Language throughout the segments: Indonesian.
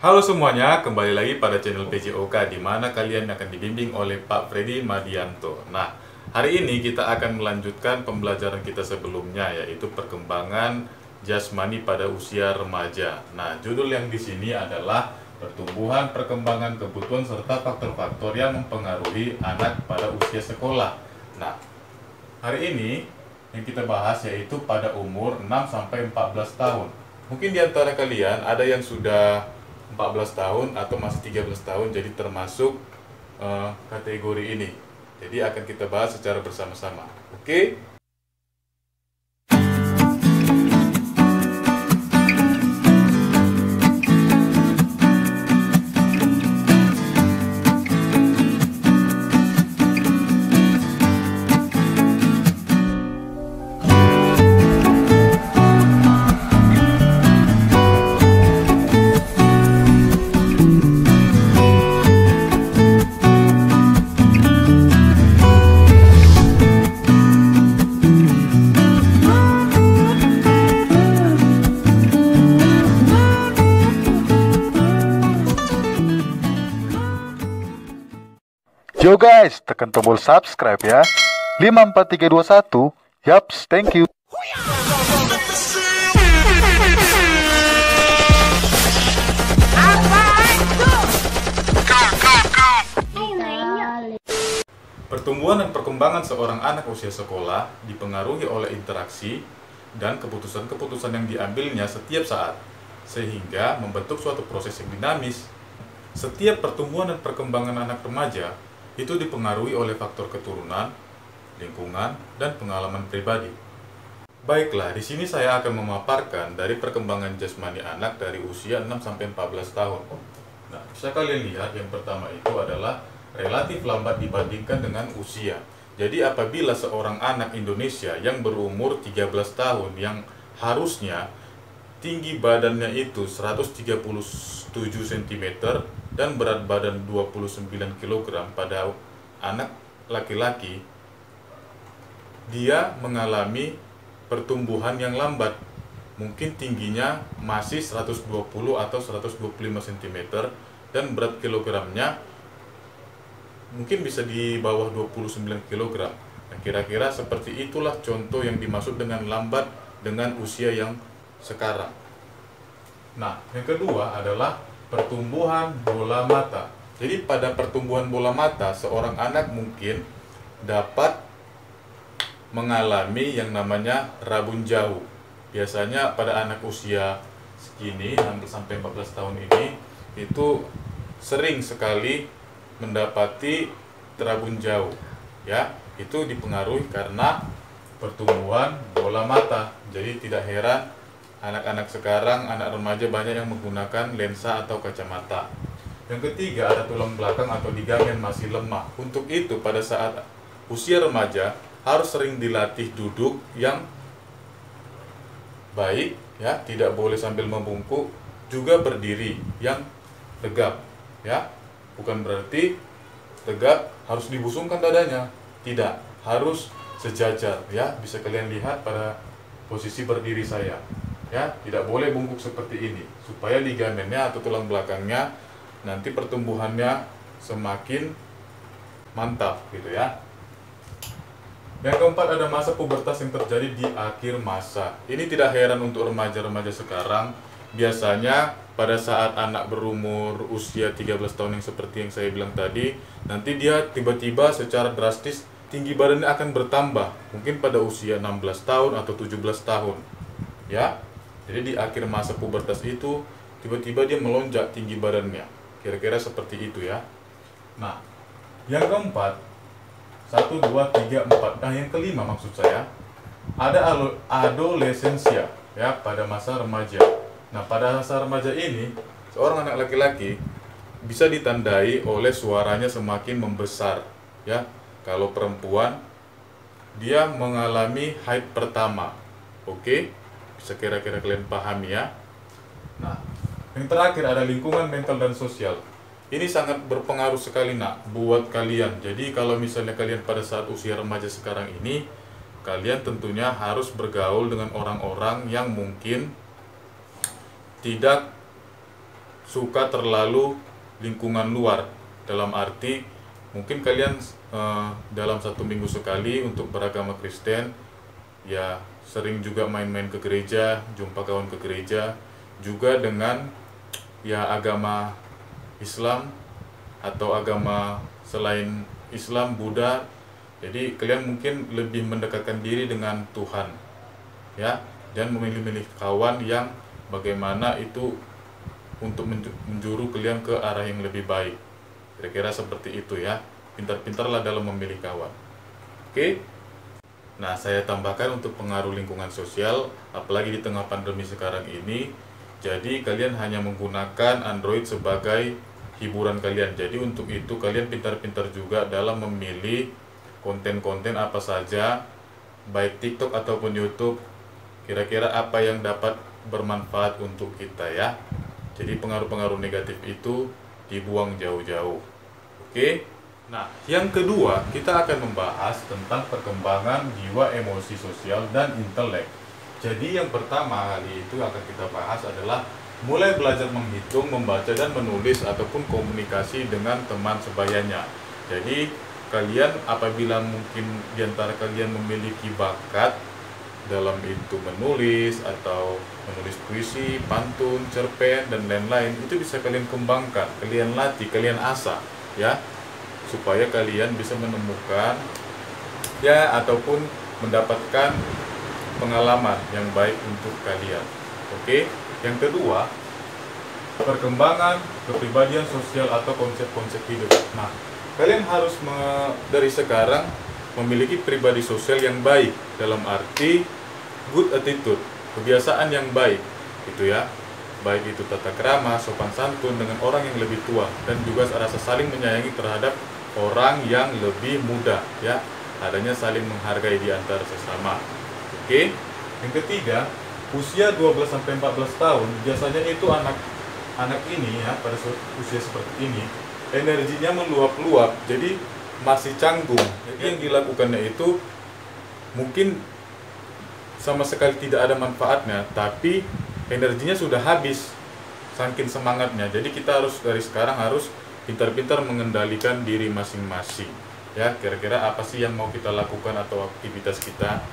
Halo semuanya, kembali lagi pada channel PJOK di mana kalian akan dibimbing oleh Pak Freddy Madianto. Nah, hari ini kita akan melanjutkan pembelajaran kita sebelumnya, yaitu perkembangan jasmani pada usia remaja. Nah, judul yang di sini adalah pertumbuhan, perkembangan kebutuhan serta faktor-faktor yang mempengaruhi anak pada usia sekolah. Nah, hari ini yang kita bahas yaitu pada umur 6 sampai 14 tahun. Mungkin di antara kalian ada yang sudah 14 tahun atau masih 13 tahun, jadi termasuk kategori ini. Jadi akan kita bahas secara bersama-sama. Oke? Yo guys, tekan tombol subscribe ya. 54321. Yaps, thank you. Pertumbuhan dan perkembangan seorang anak usia sekolah dipengaruhi oleh interaksi dan keputusan-keputusan yang diambilnya setiap saat, sehingga membentuk suatu proses yang dinamis. Setiap pertumbuhan dan perkembangan anak remaja itu dipengaruhi oleh faktor keturunan, lingkungan, dan pengalaman pribadi. Baiklah, di sini saya akan memaparkan dari perkembangan jasmani anak dari usia 6 sampai 14 tahun. Nah, bisa kalian lihat yang pertama itu adalah relatif lambat dibandingkan dengan usia. Jadi apabila seorang anak Indonesia yang berumur 13 tahun yang harusnya tinggi badannya itu 137 cm dan berat badan 29 kg pada anak laki-laki, dia mengalami pertumbuhan yang lambat. Mungkin tingginya masih 120 atau 125 cm dan berat kilogramnya mungkin bisa di bawah 29 kg. Nah, kira-kira seperti itulah contoh yang dimaksud dengan lambat dengan usia yang sekarang. Nah, yang kedua adalah pertumbuhan bola mata. Jadi pada pertumbuhan bola mata, seorang anak mungkin dapat mengalami yang namanya rabun jauh. Biasanya pada anak usia segini, sampai 14 tahun ini, itu sering sekali mendapati rabun jauh. Ya, itu dipengaruhi karena pertumbuhan bola mata. Jadi tidak heran anak-anak sekarang, anak remaja banyak yang menggunakan lensa atau kacamata. Yang ketiga ada tulang belakang atau ligamen masih lemah. Untuk itu pada saat usia remaja harus sering dilatih duduk yang baik, ya, tidak boleh sambil membungkuk, juga berdiri yang tegap, ya. Bukan berarti tegap harus dibusungkan dadanya, tidak, harus sejajar, ya. Bisa kalian lihat pada posisi berdiri saya. Ya, tidak boleh bungkuk seperti ini supaya ligamennya atau tulang belakangnya nanti pertumbuhannya semakin mantap gitu ya. Yang keempat ada masa pubertas yang terjadi di akhir masa. Ini tidak heran untuk remaja-remaja sekarang. Biasanya pada saat anak berumur usia 13 tahun yang seperti yang saya bilang tadi, nanti dia tiba-tiba secara drastis tinggi badannya akan bertambah. Mungkin pada usia 16 tahun atau 17 tahun. Ya. Jadi di akhir masa pubertas itu tiba-tiba dia melonjak tinggi badannya. Kira-kira seperti itu ya. Nah, yang keempat 1, 2, 3, 4. Nah, yang kelima maksud saya ada adolescensia ya, pada masa remaja. Nah, pada masa remaja ini seorang anak laki-laki bisa ditandai oleh suaranya semakin membesar ya. Kalau perempuan dia mengalami haid pertama. Oke? Bisa kira-kira kalian pahami ya. Nah, yang terakhir ada lingkungan mental dan sosial. Ini sangat berpengaruh sekali nak buat kalian. Jadi kalau misalnya kalian pada saat usia remaja sekarang ini, kalian tentunya harus bergaul dengan orang-orang yang mungkin tidak suka terlalu lingkungan luar, dalam arti mungkin kalian dalam 1 minggu sekali untuk beragama Kristen ya sering juga main-main ke gereja, jumpa kawan ke gereja, juga dengan ya agama Islam atau agama selain Islam, Buddha. Jadi kalian mungkin lebih mendekatkan diri dengan Tuhan ya, dan memilih-milih kawan yang bagaimana itu untuk menjuru kalian ke arah yang lebih baik. Kira-kira seperti itu ya. Pintar-pintarlah dalam memilih kawan. Oke. Nah, saya tambahkan untuk pengaruh lingkungan sosial, apalagi di tengah pandemi sekarang ini. Jadi kalian hanya menggunakan Android sebagai hiburan kalian. Jadi untuk itu kalian pintar-pintar juga dalam memilih konten-konten apa saja, baik TikTok ataupun YouTube. Kira-kira apa yang dapat bermanfaat untuk kita ya. Jadi pengaruh-pengaruh negatif itu dibuang jauh-jauh. Oke. Nah, yang kedua kita akan membahas tentang perkembangan jiwa, emosi sosial, dan intelek. Jadi yang pertama kali itu akan kita bahas adalah mulai belajar menghitung, membaca, dan menulis ataupun komunikasi dengan teman sebayanya. Jadi kalian apabila mungkin diantara kalian memiliki bakat dalam itu menulis atau menulis puisi, pantun, cerpen, dan lain-lain, itu bisa kalian kembangkan, kalian latih, kalian asah ya, supaya kalian bisa menemukan ya ataupun mendapatkan pengalaman yang baik untuk kalian. Oke. Yang kedua, perkembangan kepribadian sosial atau konsep-konsep hidup. Nah, kalian harus dari sekarang memiliki pribadi sosial yang baik, dalam arti good attitude, kebiasaan yang baik gitu ya. Baik itu tata krama, sopan santun dengan orang yang lebih tua, dan juga rasa saling menyayangi terhadap orang yang lebih muda ya, adanya saling menghargai di antara sesama. Oke. Yang ketiga, usia 12-14 tahun biasanya itu anak ini ya, pada usia seperti ini energinya meluap-luap, jadi masih canggung. Jadi yang dilakukannya itu mungkin sama sekali tidak ada manfaatnya, tapi energinya sudah habis saking semangatnya. Jadi kita harus dari sekarang harus pintar-pintar mengendalikan diri masing-masing ya, kira-kira apa sih yang mau kita lakukan atau aktivitas kita.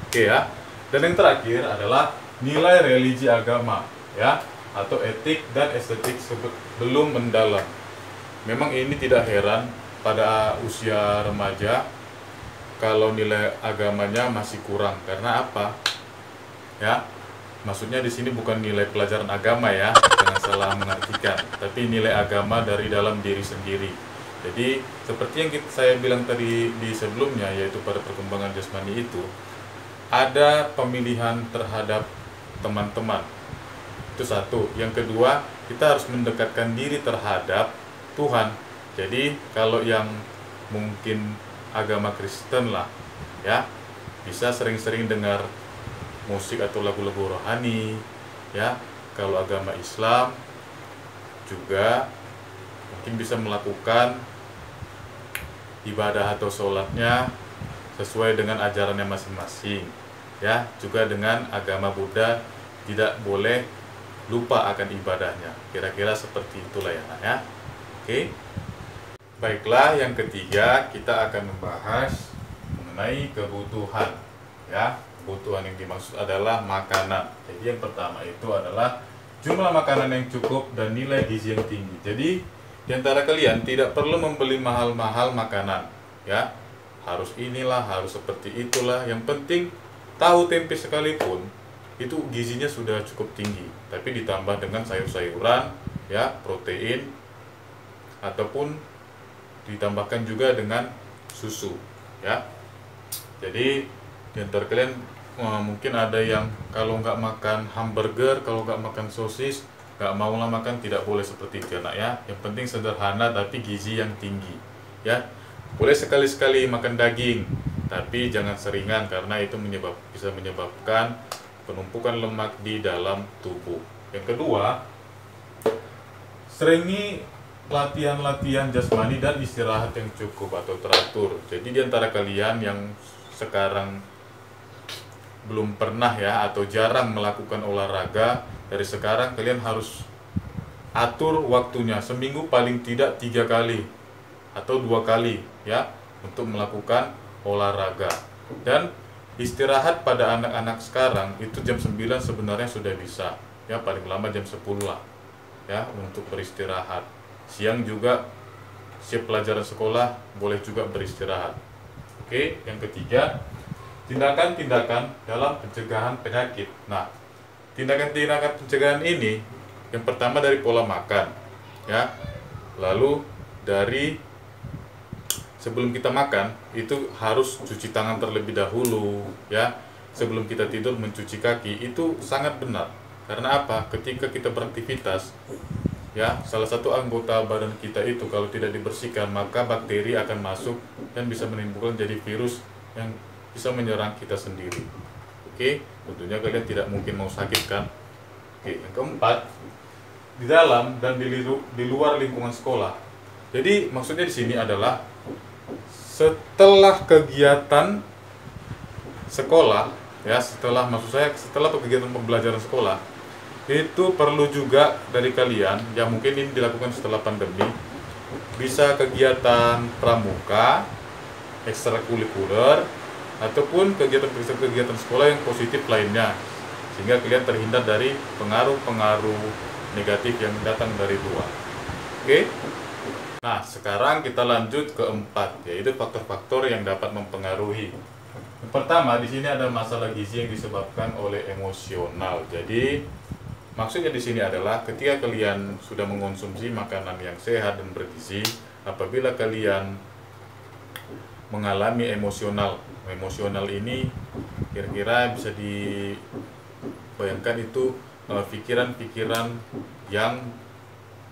Oke ya. Dan yang terakhir adalah nilai religi agama ya, atau etik dan estetik sebelum mendalam. Memang ini tidak heran pada usia remaja kalau nilai agamanya masih kurang. Karena apa ya, maksudnya di sini bukan nilai pelajaran agama ya, jangan salah mengartikan, tapi nilai agama dari dalam diri sendiri. Jadi seperti yang saya bilang tadi di sebelumnya, yaitu pada perkembangan jasmani itu ada pemilihan terhadap teman-teman. Itu satu. Yang kedua, kita harus mendekatkan diri terhadap Tuhan. Jadi kalau yang mungkin agama Kristen lah ya, bisa sering-sering dengar musik atau lagu-lagu rohani ya. Kalau agama Islam juga mungkin bisa melakukan ibadah atau sholatnya sesuai dengan ajarannya masing-masing ya. Juga dengan agama Buddha tidak boleh lupa akan ibadahnya. Kira-kira seperti itulah ya nak ya. Oke. Baiklah, yang ketiga kita akan membahas mengenai kebutuhan ya. Kebutuhan yang dimaksud adalah makanan. Jadi yang pertama itu adalah jumlah makanan yang cukup dan nilai gizi yang tinggi. Jadi di antara kalian tidak perlu membeli mahal-mahal makanan ya. Harus inilah, harus seperti itulah. Yang penting tahu tempe sekalipun itu gizinya sudah cukup tinggi, tapi ditambah dengan sayur-sayuran ya, protein, ataupun ditambahkan juga dengan susu ya. Jadi di antara kalian mungkin ada yang kalau nggak makan hamburger, kalau nggak makan sosis, nggak maulah makan, tidak boleh seperti itu anak ya. Yang penting sederhana tapi gizi yang tinggi ya. Boleh sekali-sekali makan daging, tapi jangan seringan karena itu bisa menyebabkan penumpukan lemak di dalam tubuh. Yang kedua, seringi latihan-latihan jasmani dan istirahat yang cukup atau teratur. Jadi di antara kalian yang sekarang belum pernah ya atau jarang melakukan olahraga, dari sekarang kalian harus atur waktunya, seminggu paling tidak 3 kali atau 2 kali ya untuk melakukan olahraga. Dan istirahat pada anak-anak sekarang itu jam 9 sebenarnya sudah bisa ya, paling lama jam 10 lah ya untuk beristirahat. Siang juga siap pelajaran sekolah, boleh juga beristirahat. Oke, yang ketiga, tindakan-tindakan dalam pencegahan penyakit. Nah, tindakan-tindakan pencegahan ini yang pertama dari pola makan ya. Lalu dari sebelum kita makan itu harus cuci tangan terlebih dahulu ya. Sebelum kita tidur mencuci kaki, itu sangat benar. Karena apa? Ketika kita beraktivitas ya, salah satu anggota badan kita itu kalau tidak dibersihkan, maka bakteri akan masuk dan bisa menimbulkan jadi virus yang bisa menyerang kita sendiri. Oke, tentunya kalian tidak mungkin mau sakit kan? Oke, yang keempat, di dalam dan di luar lingkungan sekolah. Jadi maksudnya di sini adalah setelah kegiatan sekolah ya, setelah kegiatan pembelajaran sekolah, itu perlu juga dari kalian, ya mungkin ini dilakukan setelah pandemi, bisa kegiatan pramuka, ekstrakurikuler, ataupun kegiatan sekolah yang positif lainnya, sehingga kalian terhindar dari pengaruh-pengaruh negatif yang datang dari luar. Oke? Nah, sekarang kita lanjut ke 4, yaitu faktor-faktor yang dapat mempengaruhi. Yang pertama, di sini ada masalah gizi yang disebabkan oleh emosional. Jadi maksudnya di sini adalah ketika kalian sudah mengonsumsi makanan yang sehat dan bergizi, apabila kalian mengalami emosional ini kira-kira bisa dibayangkan itu pikiran-pikiran yang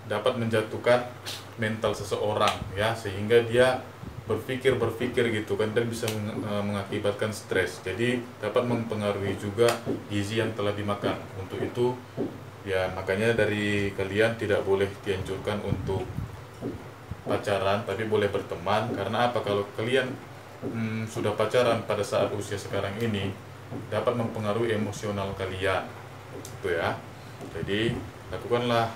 dapat menjatuhkan mental seseorang ya, sehingga dia berpikir gitu kan, dan bisa mengakibatkan stres. Jadi dapat mempengaruhi juga gizi yang telah dimakan. Untuk itu ya, makanya dari kalian tidak boleh dianjurkan untuk pacaran, tapi boleh berteman. Karena apa? Kalau kalian sudah pacaran pada saat usia sekarang ini, dapat mempengaruhi emosional kalian itu ya. Jadi lakukanlah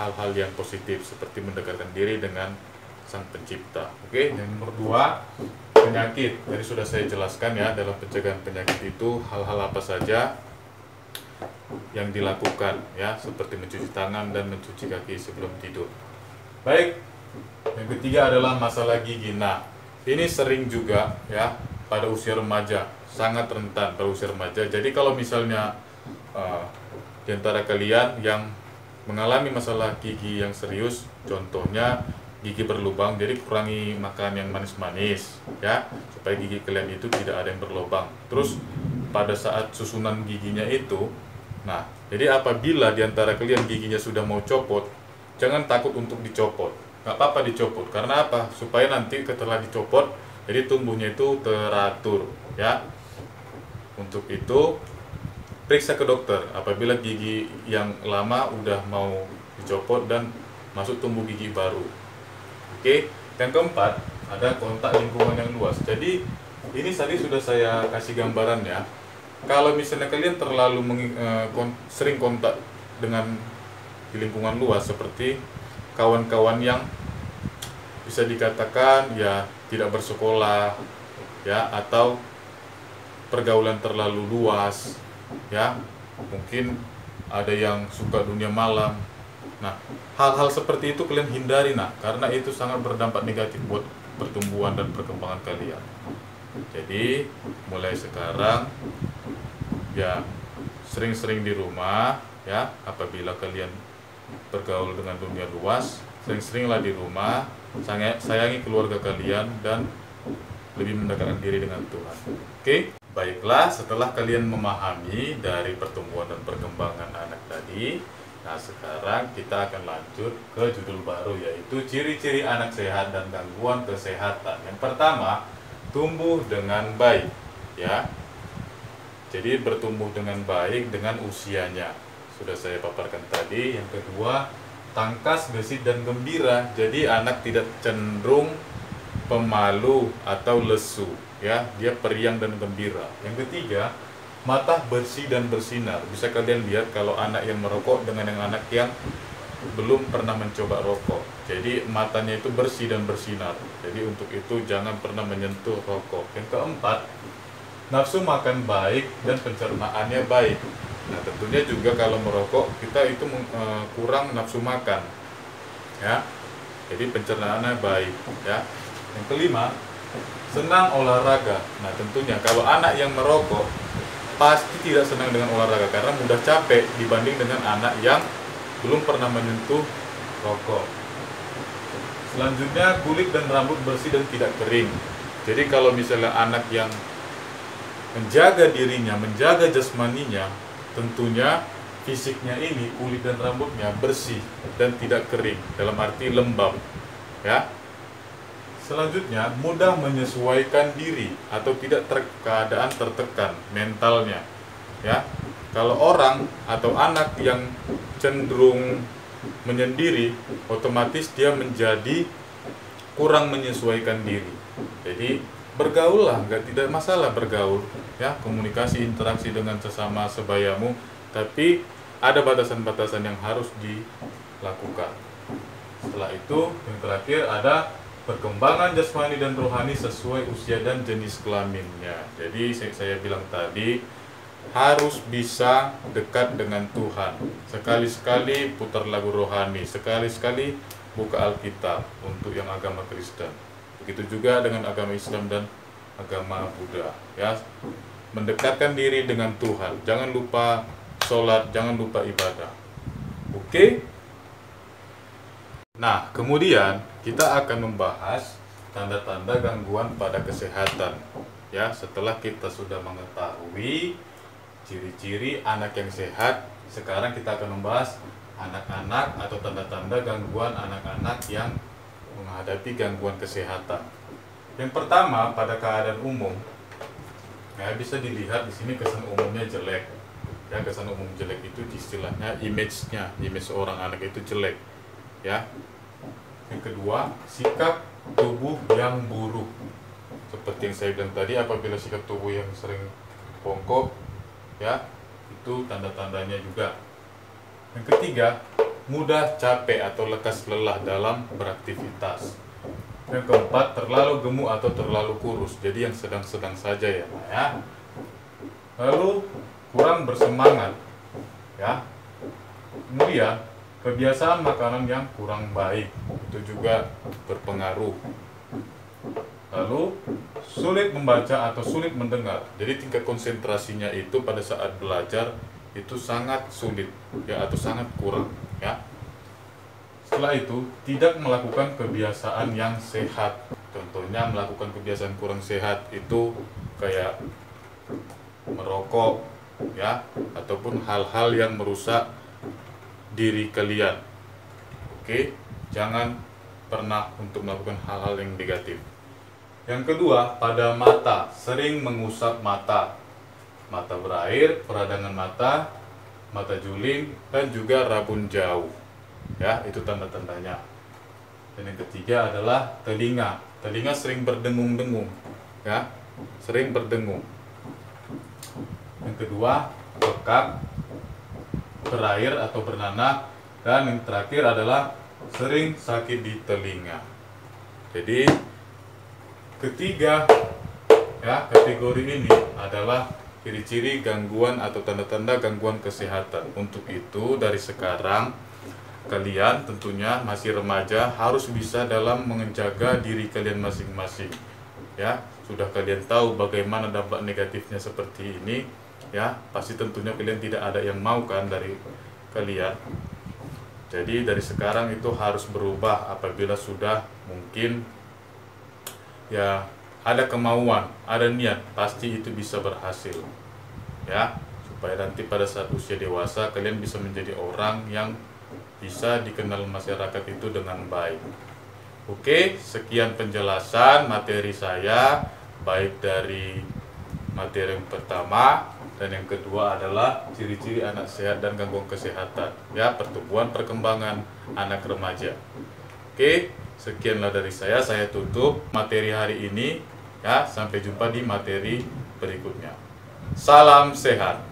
hal-hal yang positif seperti mendekatkan diri dengan Sang Pencipta. Oke, yang nomor 2, penyakit. Tadi sudah saya jelaskan ya, dalam pencegahan penyakit itu hal-hal apa saja yang dilakukan ya, seperti mencuci tangan dan mencuci kaki sebelum tidur. Baik, yang ketiga adalah masalah gigi. Nah, ini sering juga ya pada usia remaja, sangat rentan pada usia remaja. Jadi kalau misalnya di antara kalian yang mengalami masalah gigi yang serius, contohnya gigi berlubang, jadi kurangi makan yang manis-manis ya, supaya gigi kalian itu tidak ada yang berlubang. Terus pada saat susunan giginya itu, nah jadi apabila diantara kalian giginya sudah mau copot, jangan takut untuk dicopot, nggak apa-apa dicopot. Karena apa? Supaya nanti setelah dicopot, jadi tumbuhnya itu teratur ya. Untuk itu periksa ke dokter apabila gigi yang lama udah mau dicopot dan masuk tumbuh gigi baru. Oke, yang keempat ada kontak lingkungan yang luas. Jadi ini tadi sudah saya kasih gambaran ya. Kalau misalnya kalian terlalu sering kontak dengan di lingkungan luas, seperti kawan-kawan yang bisa dikatakan ya tidak bersekolah ya, atau pergaulan terlalu luas ya, mungkin ada yang suka dunia malam. Nah, hal-hal seperti itu kalian hindari, nah, karena itu sangat berdampak negatif buat pertumbuhan dan perkembangan kalian. Jadi, mulai sekarang ya sering-sering di rumah ya, apabila kalian bergaul dengan dunia luas, sering-seringlah di rumah, sayangi keluarga kalian dan lebih mendekatkan diri dengan Tuhan. Oke? Baiklah, setelah kalian memahami dari pertumbuhan dan perkembangan anak tadi, nah sekarang kita akan lanjut ke judul baru, yaitu ciri-ciri anak sehat dan gangguan kesehatan. Yang pertama, tumbuh dengan baik ya. Jadi bertumbuh dengan baik dengan usianya, sudah saya paparkan tadi. Yang kedua, tangkas, gesit dan gembira. Jadi anak tidak cenderung pemalu atau lesu ya, dia periang dan gembira. Yang ketiga, mata bersih dan bersinar. Bisa kalian lihat kalau anak yang merokok dengan yang anak yang belum pernah mencoba rokok. Jadi matanya itu bersih dan bersinar. Jadi untuk itu jangan pernah menyentuh rokok. Yang keempat, nafsu makan baik dan pencernaannya baik. Nah, tentunya juga kalau merokok kita itu kurang nafsu makan, ya. Jadi pencernaannya baik, ya. Yang kelima, senang olahraga. Nah, tentunya kalau anak yang merokok pasti tidak senang dengan olahraga karena mudah capek dibanding dengan anak yang belum pernah menyentuh rokok. Selanjutnya, kulit dan rambut bersih dan tidak kering. Jadi kalau misalnya anak yang menjaga dirinya, menjaga jasmaninya, tentunya fisiknya ini, kulit dan rambutnya bersih dan tidak kering, dalam arti lembab, ya. Selanjutnya, mudah menyesuaikan diri atau tidak keadaan tertekan mentalnya, ya. Kalau orang atau anak yang cenderung menyendiri, otomatis dia menjadi kurang menyesuaikan diri. Jadi bergaul lah, tidak masalah bergaul, ya, komunikasi, interaksi dengan sesama sebayamu, tapi ada batasan-batasan yang harus dilakukan. Setelah itu, yang terakhir ada perkembangan jasmani dan rohani sesuai usia dan jenis kelaminnya. Jadi saya bilang tadi, harus bisa dekat dengan Tuhan. Sekali-sekali putar lagu rohani, sekali-sekali buka Alkitab untuk yang agama Kristen. Begitu juga dengan agama Islam dan agama Buddha, ya. Mendekatkan diri dengan Tuhan. Jangan lupa sholat, jangan lupa ibadah. Oke? Nah, kemudian kita akan membahas tanda-tanda gangguan pada kesehatan. Ya, setelah kita sudah mengetahui ciri-ciri anak yang sehat, sekarang kita akan membahas anak-anak atau tanda-tanda gangguan anak-anak yang menghadapi gangguan kesehatan. Yang pertama, pada keadaan umum, ya, bisa dilihat di sini kesan umumnya jelek. Ya, kesan umum jelek itu istilahnya image-nya, image seorang anak itu jelek. Ya. Yang kedua, sikap tubuh yang buruk. Seperti yang saya bilang tadi, apabila sikap tubuh yang sering bongkok, ya, itu tanda-tandanya juga. Yang ketiga, mudah capek atau lekas lelah dalam beraktivitas. Yang keempat, terlalu gemuk atau terlalu kurus, jadi yang sedang-sedang saja, ya, ya. Lalu kurang bersemangat, ya. Kemudian kebiasaan makanan yang kurang baik, itu juga berpengaruh. Lalu sulit membaca atau sulit mendengar, jadi tingkat konsentrasinya itu pada saat belajar itu sangat sulit, ya, atau sangat kurang, ya. Setelah itu tidak melakukan kebiasaan yang sehat. Contohnya melakukan kebiasaan kurang sehat itu kayak merokok, ya, ataupun hal-hal yang merusak diri kalian. Oke, jangan pernah untuk melakukan hal-hal yang negatif. Yang kedua, pada mata, sering mengusap mata, mata berair, peradangan mata, mata juling, dan juga rabun jauh. Ya, itu tanda-tandanya. Dan yang ketiga adalah telinga. Telinga sering berdengung-dengung, ya, sering berdengung. Yang kedua, bengkak, berair atau bernanah, dan yang terakhir adalah sering sakit di telinga. Jadi ketiga, ya, kategori ini adalah ciri-ciri gangguan atau tanda-tanda gangguan kesehatan. Untuk itu dari sekarang kalian tentunya masih remaja harus bisa dalam menjaga diri kalian masing-masing. Ya, sudah kalian tahu bagaimana dampak negatifnya seperti ini, ya, pasti tentunya kalian tidak ada yang mau kan dari kalian. Jadi dari sekarang itu harus berubah apabila sudah mungkin, ya, ada kemauan, ada niat, pasti itu bisa berhasil, ya, supaya nanti pada saat usia dewasa kalian bisa menjadi orang yang bisa dikenal masyarakat itu dengan baik. Oke, sekian penjelasan materi saya, baik dari materi yang pertama dan yang kedua adalah ciri-ciri anak sehat dan gangguan kesehatan, ya, pertumbuhan perkembangan anak remaja. Oke, sekianlah dari saya tutup materi hari ini, ya, sampai jumpa di materi berikutnya. Salam sehat.